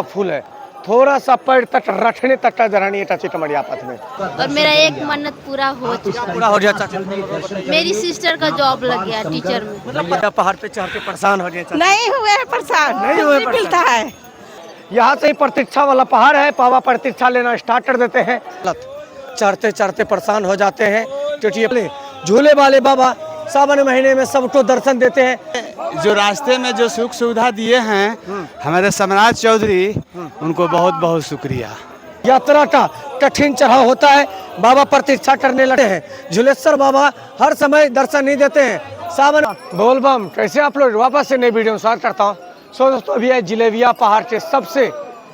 फूल है, थोड़ा सा पैर तक रखने तक का जरा नहीं टची टमड़िया पथ में। और मेरा एक मन्नत पूरा हो चुका। पूरा हो जाता है। मेरी सिस्टर का जॉब लग गया टीचर में। मतलब पहाड़ पे चढ़ के परेशान हो जाए। नहीं हुए परेशान, नहीं हुए मिलता है। यहाँ से ही प्रतीक्षा वाला पहाड़ है, बाबा प्रतीक्षा लेना स्टार्ट कर देते हैं। चढ़ते चढ़ते परेशान हो जाते हैं क्योंकि झूले वाले बाबा सावन महीने में सबको दर्शन देते हैं। जो रास्ते में जो सुख सुविधा दिए हैं हमारे सम्राट चौधरी, उनको बहुत बहुत शुक्रिया। यात्रा का कठिन चढ़ाव होता है, बाबा प्रतीक्षा करने लगे हैं। झूलेश्वर बाबा हर समय दर्शन नहीं देते हैं। सावन बोलबम कैसे आप लोग वापस से नई वीडियो में स्वागत करता हूँ। सो दोस्तों अभी है जिलेबिया पहाड़ के सबसे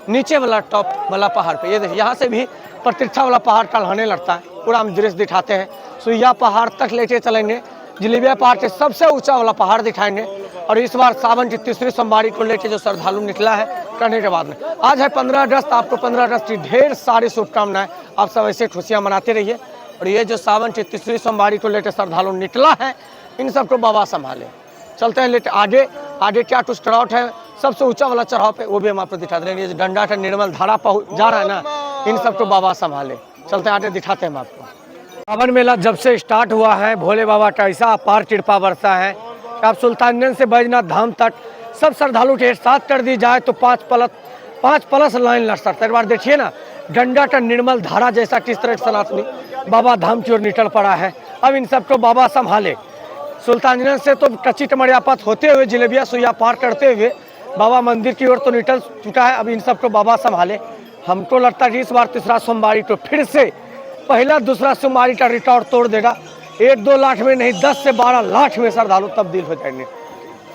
नीचे वाला टॉप वाला पहाड़ पे। ये देखिए यहाँ से भी प्रतीक्षा वाला पहाड़ टलहाने लगता है। पूरा हम दृश्य दिखाते हैं। सो यह पहाड़ तक लेके चलेंगे। जिलेबिया पहाड़ के सबसे ऊंचा वाला पहाड़ दिखाएंगे। और इस बार सावन की तीसरी सोमवारी को लेकर जो श्रद्धालु निकला है करने के बाद में आज है 15 अगस्त। आपको 15 अगस्त की ढेर सारी शुभकामनाएं। आप सब ऐसे खुशियां मनाते रहिए। और ये जो सावन की तीसरी सोमवारी को लेकर श्रद्धालु निकला है, इन सबको बाबा संभाले। चलते हैं लेटे आगे। आगे क्या कुछ चढ़ाव है सबसे ऊंचा वाला चढ़ाव पे, वो भी हम आपको दिखा दे रहे हैं। डंडा का निर्मल धारा जा रहा है ना, इन सबको बाबा संभाले। चलते हैं आगे दिखाते हैं हम आपको। सावन मेला जब से स्टार्ट हुआ है, भोले बाबा का ऐसा अपार कृपा बरसा है कि आप सुल्तानगंज से बैजनाथ धाम तक सब श्रद्धालु के साथ कर दी जाए तो 5 प्लस लाइन लग सकता है। एक बार देखिए ना, डंडा का निर्मल धारा जैसा किस तरह सनातनी बाबा धाम की ओर निकल पड़ा है। अब इन सबको बाबा संभाले। सुल्तानगंज से तो कच्ची टमड़िया पथ होते हुए जिलेबिया सुइया पार करते हुए बाबा मंदिर की ओर तो निकल चुका है। अब इन सबको बाबा संभाले। हमको लगता है कि इस बार तीसरा सोमवारी तो फिर से पहला दूसरा सोमवारी का रिकॉर्ड तोड़ देगा। 1-2 लाख में नहीं, 10 से 12 लाख में श्रद्धालु तब्दील हो जाएंगे।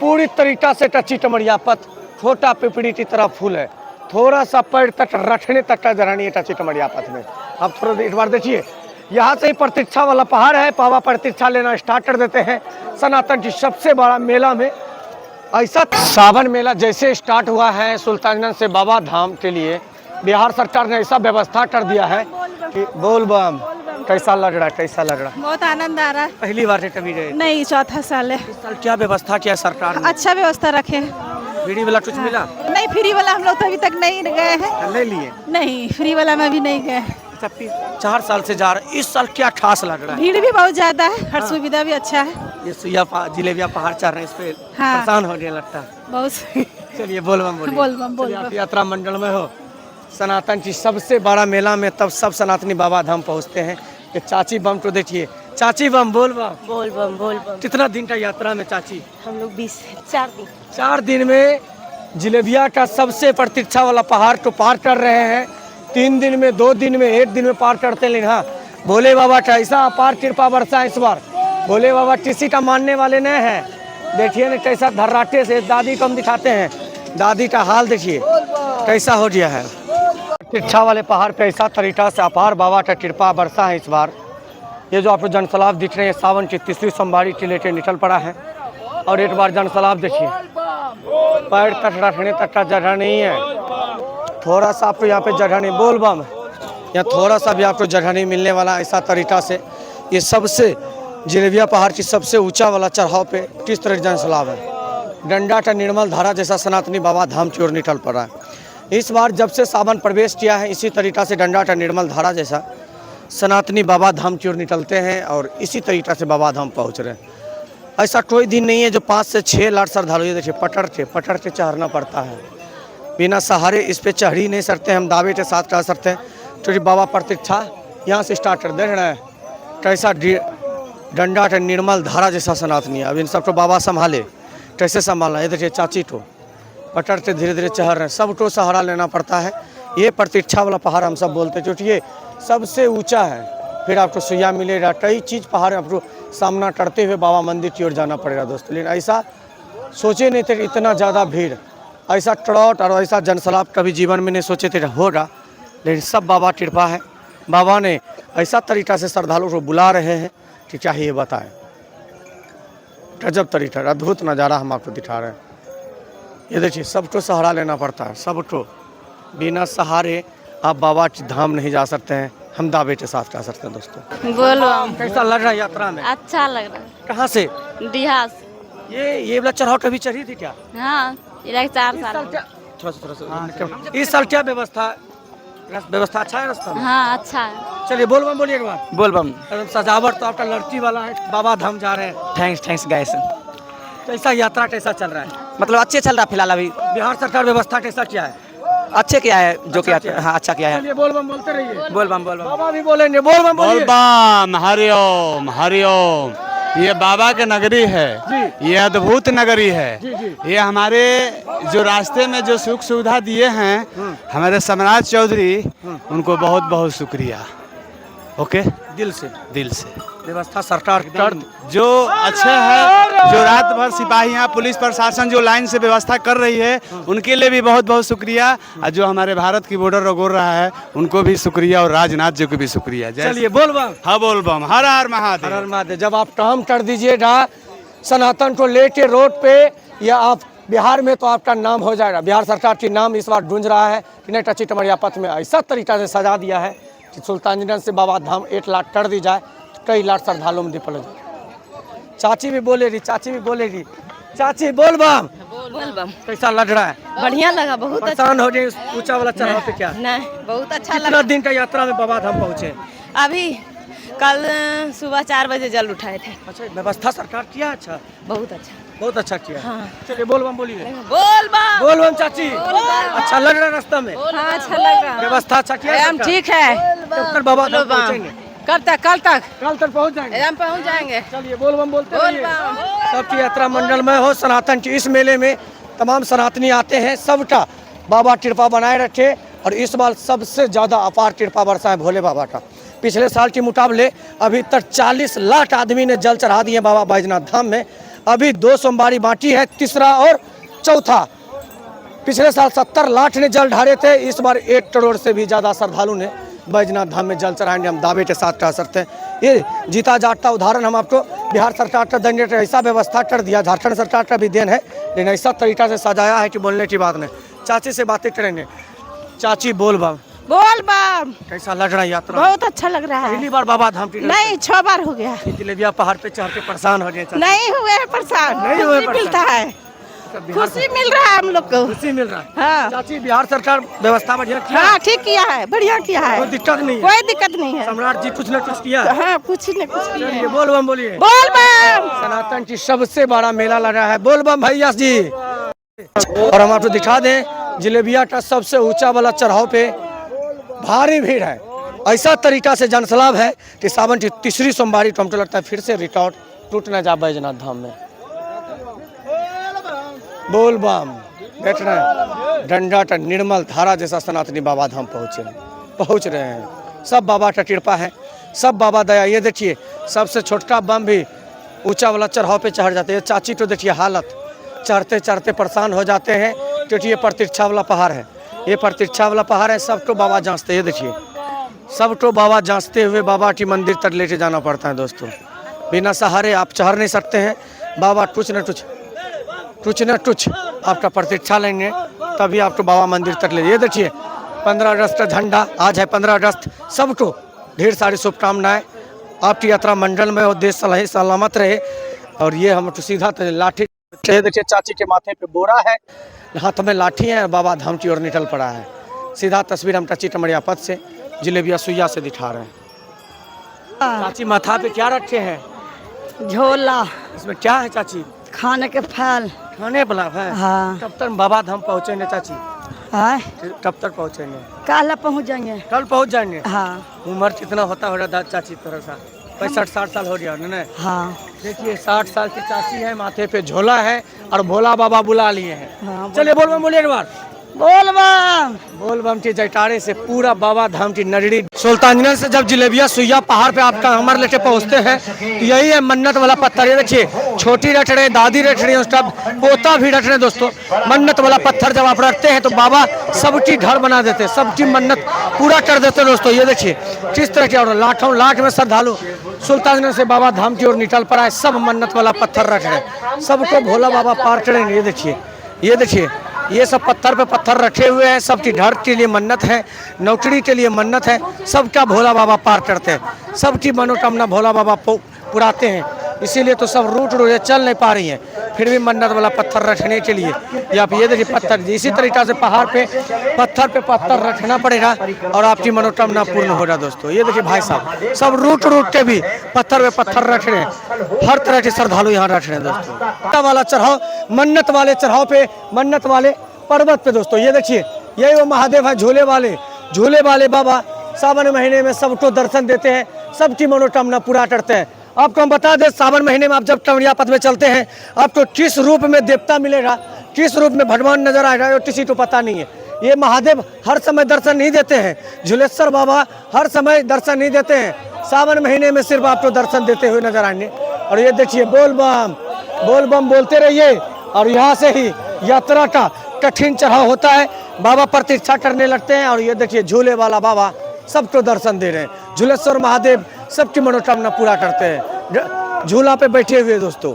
पूरी तरीका से कच्ची टमड़िया पथ छोटा पिपड़ी की तरह फूल है, थोड़ा सा पैर तक रखने तक का जरा नहीं है कच्ची टमड़िया पथ में। अब थोड़ा एक बार देखिए, यहाँ से ही प्रतीक्षा वाला पहाड़ है, बाबा प्रतीक्षा लेना स्टार्ट कर देते हैं। सनातन की सबसे बड़ा मेला में ऐसा सावन मेला जैसे स्टार्ट हुआ है सुल्तानगंज से बाबा धाम के लिए, बिहार सरकार ने ऐसा व्यवस्था कर दिया है कि बोलबम कैसा लग रहा है? कैसा लग रहा है? बहुत आनंद आ रहा है। पहली बार है कभी गए? नहीं, चौथा साल है। इस साल क्या व्यवस्था किया सरकार ने? अच्छा व्यवस्था रखे। फ्री वाला कुछ मिला? नहीं, फ्री वाला हम लोग तो अभी तक नहीं गए हैं। ले लिए? नहीं, फ्री वाला में भी नहीं गए। 4 साल से जा रहे, इस साल क्या खास लग रहा है? भीड़ भी बहुत ज्यादा है, हर सुविधा भी अच्छा है। ये सुइया जिलेबिया पहाड़ चढ़ रहे हैं, इस पे हाँ। परेशान होने लगता है बहुत। चलिए बोलबम बोलिए। बोलबम चलिए, आप यात्रा मंडल में हो, सनातन की सबसे बड़ा मेला में तब सब सनातनी बाबा धाम पहुँचते हैं। ये चाची बम को देखिए, चाची बम बोलबम। कितना दिन का यात्रा में चाची? हम लोग 4 दिन 4 दिन में जिलेबिया का सबसे प्रतीक्षा वाला पहाड़ को पार कर रहे हैं। 3 दिन में, 2 दिन में, 1 दिन में पार करते हैं। लेकिन हाँ, भोले बाबा का ऐसा अपार कृपा बरसा है इस बार। भोले बाबा किसी का मानने वाले नहीं हैं। देखिए ना कैसा धर्राटे से दादी को हम दिखाते हैं। दादी का हाल देखिए कैसा हो गया है। प्रतीक्षा वाले पहाड़ पे ऐसा तरीका से अपार बाबा का कृपा बरसा है इस बार। ये जो आपको जनसलाब दिख रहे हैं सावन की तीसरी सोमवारी के लेके निकल पड़ा है। और एक बार जनसलाब देखिए, पैर तक रखने तक का जगह नहीं है। थोड़ा सा आपको यहाँ पे जगह नहीं, बोलबम यहाँ थोड़ा सा भी आपको जगह नहीं मिलने वाला। ऐसा तरीका से ये सबसे जिलेबिया पहाड़ की सबसे ऊंचा वाला चढ़ाव पे किस तरह जनसलाब है। डंडा का निर्मल धारा जैसा सनातनी बाबा धाम की ओर निकल पड़ा है। इस बार जब से सावन प्रवेश किया है, इसी तरीका से डंडा का निर्मल धारा जैसा सनातनी बाबा धाम की ओर निकलते हैं और इसी तरीका से बाबा धाम पहुँच रहे हैं। ऐसा कोई दिन नहीं है जो 5 से 6 लाख श्रद्धालु, ये देखिए पटड़ के चढ़ना पड़ता है। बिना सहारे इस पे चढ़ ही नहीं सकते। हम दावे के साथ कह सकते हैं क्योंकि बाबा प्रतीक्षा यहाँ से स्टार्ट कर दे रहे हैं। कैसा डंडा का निर्मल धारा जैसा सनातनी है। अब इन सबको बाबा संभाले। कैसे संभालना? ये देखिए चाची को पटड़ से धीरे धीरे चढ़ रहे हैं। सबको सहारा लेना पड़ता है। ये प्रतीक्षा वाला पहाड़ हम सब बोलते हैं क्योंकि ये सबसे ऊँचा है। फिर आपको सुइया मिलेगा, कई चीज़ पहाड़ आपको सामना करते हुए बाबा मंदिर की ओर जाना पड़ेगा दोस्तों। लेकिन ऐसा सोचे नहीं थे कि इतना ज़्यादा भीड़, ऐसा ट्रॉट और ऐसा जनसलाब कभी जीवन में नहीं सोचे थे होगा। लेकिन सब बाबा कृपा है। बाबा ने ऐसा तरीका से श्रद्धालुओं को बुला रहे हैं कि क्या ये बताएं। गजब तरीका, अद्भुत नज़ारा हम आपको दिखा रहे हैं। ये देखिए सबको सहारा लेना पड़ता है। सबको बिना सहारे आप बाबा की धाम नहीं जा सकते हैं। हम दावे के साथ कह सकते हैं दोस्तों। बोलबम कैसा लग रहा है यात्रा में? अच्छा लग रहा है। कहाँ से? डिहास। ये वाला चढ़ाव कभी चढ़ी थी क्या? हाँ, 4 साल थोड़ा सा इस साल क्या व्यवस्था अच्छा है रास्ता में? हाँ अच्छा है। चलिए बोल बम बोलिए एक बार। बोल बम। एकदम सजावट तो आपका लड़की वाला है, बाबा धाम जा रहे हैं। Thanks guys. कैसा यात्रा कैसा चल रहा है? मतलब अच्छे चल रहा है फिलहाल अभी। बिहार सरकार व्यवस्था कैसा किया है? अच्छे किया है जो अच्छा किया। हाँ अच्छा किया है। चलिए बोल बम बोलते रहिए। बोल बम बोल बम। बाबा भी बोलेंगे बोल बम बोल बोलिए। बम हरिओम हरिओम। ये बाबा की नगरी है, जी। ये अद्भुत नगरी है। जी, जी। ये हमारे जो रास्ते में जो सुख सुविधा दिए हैं हमारे सम्राट चौधरी, उनको बहुत बहुत शुक्रिया। ओके, दिल से व्यवस्था सरकार कर जो अच्छे हैं, जो रात भर सिपाहियाँ पुलिस प्रशासन जो लाइन से व्यवस्था कर रही है उनके लिए भी बहुत बहुत शुक्रिया। और जो हमारे भारत की बॉर्डर रगोड़ रहा है उनको भी शुक्रिया, और राजनाथ जी को भी शुक्रिया। चलिए बोल बम। हाँ बोल बम हर हर हर महादेव। हर महादेव। जब आप काम कर दीजिएगा सनातन को लेके रोड पे, या आप बिहार में, तो आपका नाम हो जाएगा। बिहार सरकार की नाम इस बार गूंज रहा है कि नहीं, टची टमरिया पथ में ऐसा तरीका से सजा दिया है कि सुल्तानगंज से बाबा धाम 1 लाख कर दी जाए तो कई लाख श्रद्धालुओं में दीपल हो जाए। चाची भी बोले रही। चाची बोल बम। बोल बम। कैसा लग रहा है? बढ़िया लगा, बहुत अच्छा। परेशान हो गए ऊंचा वाला चढ़ाव पे क्या? नहीं, बहुत अच्छा कितना लगा। दिन का यात्रा में बाबा धाम पहुँचे? अभी कल सुबह 4 बजे जल उठाए थे। अच्छा, व्यवस्था सरकार किया अच्छा, बहुत अच्छा। बहुत अच्छा किया। हाँ। चलिए बोल बम बोलिए। बोल बम। बोल बम चाची। अच्छा लग रहा है रास्ता में? हाँ अच्छा लग रहा। व्यवस्था अच्छा किया एकदम सरकार? ठीक है। कब तक बाबा धाम पहुँचेंगे? कल तक कल तक पहुँच जाएंगे। एकदम पहुँच जाएंगे। चलिए बोल बम बोलते बोल रहिए। बम। सबकी यात्रा मंडल में हो। सनातन की इस मेले में तमाम सनातनी आते हैं। सबका बाबा कृपा बनाए रखे, और इस बार सबसे ज़्यादा अपार कृपा बरसा है भोले बाबा का। पिछले साल के मुकाबले अभी तक 40 लाख आदमी ने जल चढ़ा दिए बाबा बैजनाथ धाम में। अभी 2 सोमवारी बाकी है, तीसरा और चौथा। पिछले साल 70 लाख ने जल ढारे थे, इस बार 1 करोड़ से भी ज़्यादा श्रद्धालु ने बैजनाथ धाम में जल चढ़ाएंगे, हम दावे के साथ कह सकते हैं। ये जीता जागता उदाहरण हम आपको बिहार सरकार का देंगे। ऐसा व्यवस्था कर दिया, झारखंड सरकार का भी देन है, लेकिन ऐसा तरीका से सजाया है कि बोलने की बात नहीं। चाची से बातें करेंगे। चाची बोल बम। बोल बम। कैसा लग रहा है यात्रा? बहुत अच्छा लग रहा पहली है। बार बाबा धाम की नहीं, 6 बार हो गया। जलेबिया पहाड़ पे चढ़ के परेशान हो गए। नहीं हुए हैं परेशान। नहीं हुए खुशी परेशान। मिलता है, खुशी मिल रहा है हम लोग को। खुशी मिल रहा है। हाँ चाची बिहार सरकार व्यवस्था बढ़िया किया? हाँ, ठीक किया है, बढ़िया किया है। कोई दिक्कत नहीं है? कोई दिक्कत नहीं है। सम्राट जी कुछ न कुछ किया? हाँ, कुछ न कुछ किया चलिए है। बोल बम बोलिए। बोल बम। सनातन की सबसे बड़ा मेला लगा है। बोल बम भैया जी। और हम आपको दिखा दें, जलेबिया का सबसे ऊंचा वाला चढ़ाव पे भारी भीड़ है। ऐसा तरीका से जनसलाभ है कि सावन की तीसरी सोमवारी को हमको लगता है फिर से रिकॉर्ड टूट न जा बैजनाथ धाम में। बोल बम। देख रहे हैं डंडा का निर्मल धारा जैसा सनातनी बाबा धाम पहुँच रहे हैं। सब बाबा का कृपा है, सब बाबा दया। ये देखिए सबसे छोटका बम भी ऊंचा वाला चढ़ाव पे चढ़ जाते हैं। चाची तो देखिए हालत, चढ़ते चढ़ते परेशान हो जाते हैं, क्योंकि ये प्रतीक्षा वाला पहाड़ है। ये प्रतीक्षा वाला पहाड़ है, सबको बाबा जांचते हैं। देखिए सबको बाबा जांचते हुए बाबा की मंदिर तक लेके जाना पड़ता है दोस्तों। बिना सहारे आप चढ़ नहीं सकते हैं। बाबा कुछ न कुछ आपका प्रतीक्षा लेंगे, तभी आपको बाबा मंदिर तक ले। ये देखिए 15 अगस्त का झंडा, आज है 15 अगस्त। सबको ढेर सारी शुभकामनाएं। आपकी यात्रा मंडल में और देश सही सलामत रहे। और ये हम सीधा लाठी देखिए, चाची के माथे पे बोरा है, हाथ में लाठी है, बाबा धाम की ओर निकल पड़ा है। सीधा तस्वीर हम टची टमरिया पथ से जलेबिया सुइया से दिखा रहे हैं। चाची माथा पे क्या रखे हैं? झोला, इसमें क्या है चाची? खाने के फल। खाने वाला है। हाँ। कब तक बाबा धाम पहुँचेंगे चाची? हाँ, कब तक पहुँचेंगे? कल पहुँच जाएंगे। कल पहुँच जाएंगे। हाँ उम्र कितना होता होगा चाची थोड़ा सा? 65-60 साल हो गया ना? हाँ। देखिए 60 साल की चाची है, माथे पे झोला है, और भोला बाबा बुला लिए हैं। हाँ, चलिए बोल बम बोलिए एक बार। बोल बम। बोल बम के जयकारे से पूरा बाबा धाम की नगरी। सुल्तानगंज से जब जलेबिया सुइया पहाड़ पे आपका हमर लेके पहुंचते हैं, तो यही है मन्नत वाला पत्थर। ये देखिए छोटी रट रहे, दादी रट रही है, उसका पोता भी रट रहे। दोस्तों मन्नत वाला पत्थर जब आप रखते हैं तो बाबा सबकी घर बना देते, सबकी मन्नत पूरा कर देते। दोस्तों ये देखिए किस तरह की, और लाखों लाख में श्रद्धालु सुल्तानगंज से बाबा धाम की ओर निकल पड़ा है। सब मन्नत वाला पत्थर रख रहे, सबको भोला बाबा पार करेंगे। ये देखिए ये सब पत्थर पे पत्थर रखे हुए हैं। सबकी घर के लिए मन्नत है, नौकरी के लिए मन्नत है, सबका भोला बाबा पार करते हैं। सबकी मनोकामना भोला बाबा पुराते हैं। इसीलिए तो सब रूट चल नहीं पा रही हैं। फिर भी मन्नत वाला पत्थर रखने के लिए या आप ये देखिए पत्थर, इसी तरीका से पहाड़ पे पत्थर रखना पड़ेगा और आपकी मनोकामना पूर्ण होगा दोस्तों। ये देखिए भाई साहब सब रूट के भी पत्थर पे पत्थर रख रहे हैं, हर तरह के श्रद्धालु यहाँ रख रहे हैं दोस्तों। वाला चढ़ाव, मन्नत वाले चढ़ाव पे, मन्नत वाले पर्वत पे दोस्तों। ये देखिए यही वो महादेव है, झूले वाले बाबा सावन महीने में सबको दर्शन देते हैं, सबकी मनोकामना पूरा करते हैं। आपको हम बता दें, सावन महीने में आप जब कांवड़िया पथ में चलते हैं, आपको किस रूप में देवता मिलेगा, किस रूप में भगवान नजर आएगा, ये किसी को पता नहीं है। ये महादेव हर समय दर्शन नहीं देते हैं, झूलेश्वर बाबा हर समय दर्शन नहीं देते हैं, सावन महीने में सिर्फ आपको दर्शन देते हुए नजर आएंगे। और ये देखिए बोल बम बोलते रहिए और यहाँ से ही यात्रा का कठिन चढ़ाव होता है, बाबा प्रतीक्षा करने लगते हैं। और ये देखिए झूले वाला बाबा सबको दर्शन दे रहे हैं, झूलेश्वर महादेव सबकी मनोकामना पूरा करते हैं झूला पे बैठे हुए दोस्तों।